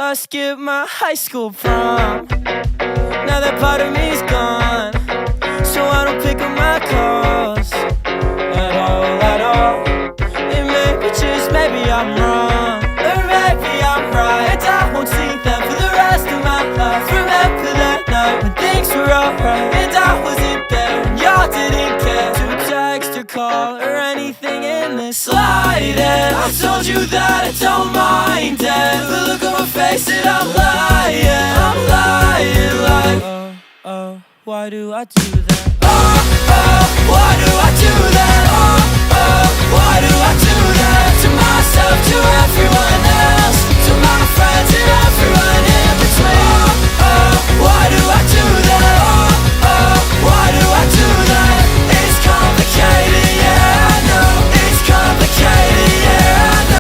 I skipped my high school prom. Now that part of me's gone, so I don't pick up my calls at all. And maybe, just maybe I'm wrong, or maybe I'm right. I won't see them for the rest of my life. Remember that night when things were alright, and I wasn't there, and y'all didn't care to text or call or anything in this light. And I told you that I don't mind it, but look at my face and I'm lying, like why do I do that? Why do I do that? Why do I do that to myself, to everyone?